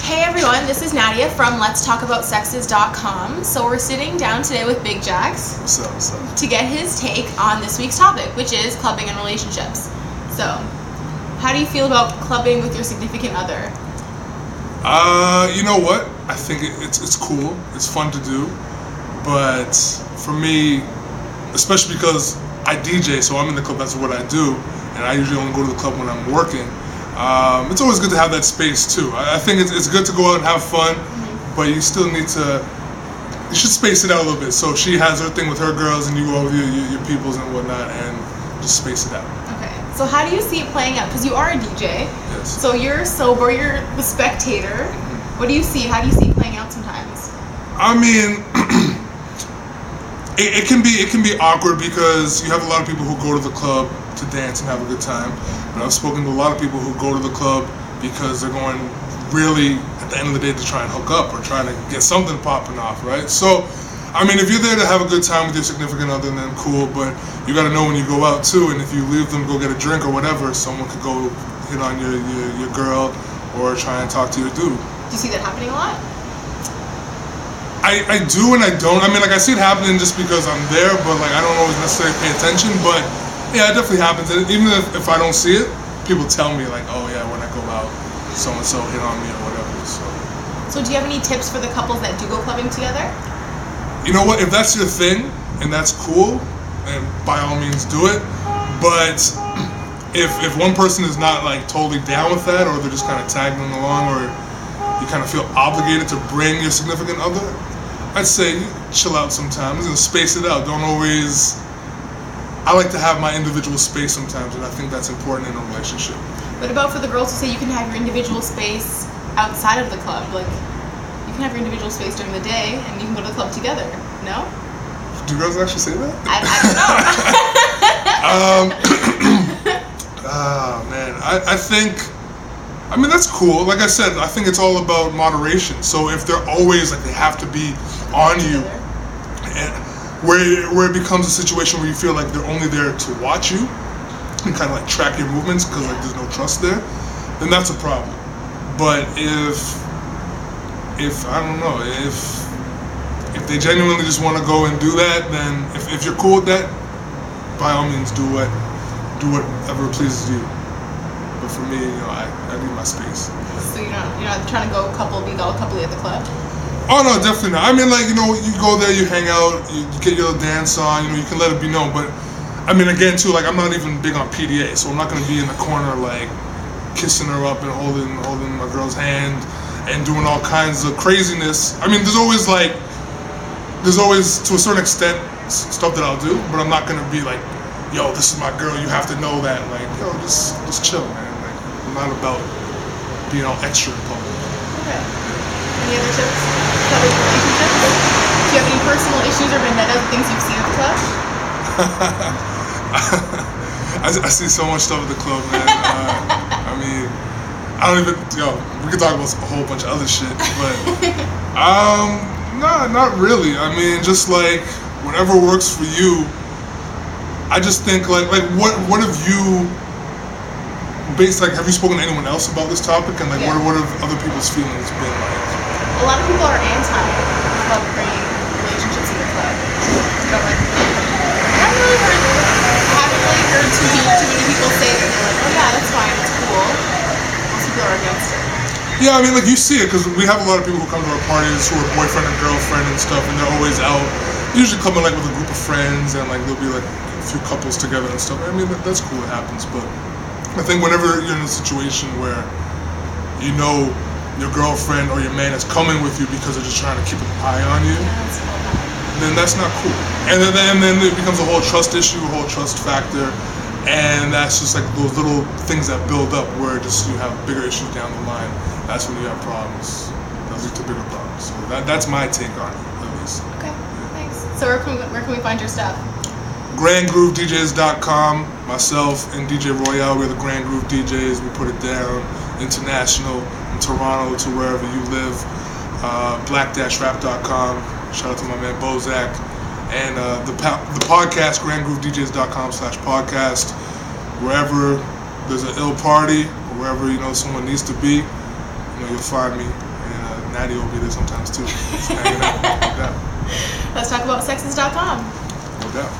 Hey everyone, this is Nadia from LetsTalkAboutSexes.com. So we're sitting down today with Big Jax. What's up? To get his take on this week's topic, which is clubbing and relationships. So, how do you feel about clubbing with your significant other? You know what? I think it's cool. It's fun to do. But for me, especially because I DJ, so I'm in the club, that's what I do. And I usually only go to the club when I'm working. It's always good to have that space too. I think it's good to go out and have fun, but you still need to, you should space it out a little bit. So she has her thing with her girls and you go with your peoples and whatnot and just space it out. Okay, so how do you see it playing out? Because you are a DJ, Yes. so you're sober, you're the spectator. What do you see? How do you see it playing out sometimes? I mean, it can be awkward because you have a lot of people who go to the club to dance and have a good time. But I've spoken to a lot of people who go to the club because they're going really, at the end of the day, to try and hook up or trying to get something popping off, right? So, I mean, if you're there to have a good time with your significant other, then cool, but you gotta know when you go out too, and if you leave them to go get a drink or whatever, someone could go hit on your girl or try and talk to your dude. Do you see that happening a lot? I do and I don't. I mean, like, I see it happening just because I'm there, but like I don't always necessarily pay attention, but yeah, it definitely happens. And even if I don't see it, people tell me like, oh yeah, when I go out, so-and-so hit on me or whatever. So do you have any tips for the couples that do go clubbing together? You know what, if that's your thing and that's cool, then by all means do it. But if one person is not like totally down with that, or they're just kind of tagging along, or you kind of feel obligated to bring your significant other, I'd say chill out sometimes and space it out. Don't always, I like to have my individual space sometimes, and I think that's important in a relationship. What about for the girls who say you can have your individual space outside of the club? Like, you can have your individual space during the day and you can go to the club together, no? Do girls actually say that? I don't know. Man, I think, I mean, that's cool. Like I said, I think it's all about moderation. So if they're always like, they have to be on you, and where it becomes a situation where you feel like they're only there to watch you and kind of like track your movements because like there's no trust there, then that's a problem. But if I don't know, if they genuinely just want to go and do that, then if you're cool with that, by all means do whatever pleases you. But for me, you know, I need my space. So you're not trying to go be all coupley at the club? Oh no, definitely not. I mean, like, you know, you go there, you hang out, you get your dance on, you know, you can let it be known. But I mean, again, too, like, I'm not even big on PDA, so I'm not gonna be in the corner like kissing her up and holding my girl's hand and doing all kinds of craziness. I mean, there's always to a certain extent stuff that I'll do, but I'm not gonna be like, yo, this is my girl, you have to know that. Like, yo, just chill, man. Like, I'm not about being all extra in public. Okay. Any other tips? Clubbing relationships? Do you have any personal issues or vendetta things you've seen at the club? I see so much stuff at the club, man. I mean, I don't even, we could talk about a whole bunch of other shit, but, no, not really. I mean, just like, whatever works for you. I just think like what have you have you spoken to anyone else about this topic, and like what have other people's feelings been like? A lot of people are anti-club bringing relationships in the club. I haven't really heard too many people say that. They're like, oh yeah, that's fine, it's cool. Most people are against it. Yeah, I mean, like, you see it because we have a lot of people who come to our parties who are boyfriend and girlfriend and stuff, and they're always out. Usually coming like with a group of friends, and like there'll be like a few couples together and stuff. I mean, that's cool, it happens. But I think whenever you're in a situation where you know your girlfriend or your man is coming with you because they're just trying to keep an eye on you, then that's not cool. And then it becomes a whole trust issue, a whole trust factor, and that's just like those little things that build up where just you have bigger issues down the line. That's when you have problems. Those lead to bigger problems. So that's my take on it, at least. Okay, thanks. So where can we find your stuff? GrandGrooveDJs.com. Myself and DJ Royale, we're the Grand Groove DJs. We put it down international, from Toronto to wherever you live. Black-Rap.com. Shout out to my man Bozak. And the podcast, GrandGrooveDJs.com/podcast. Wherever there's an ill party, or wherever someone needs to be, you'll find me. Natty will be there sometimes too. Just hanging out. No doubt. LetsTalkAboutSexes.com. No doubt.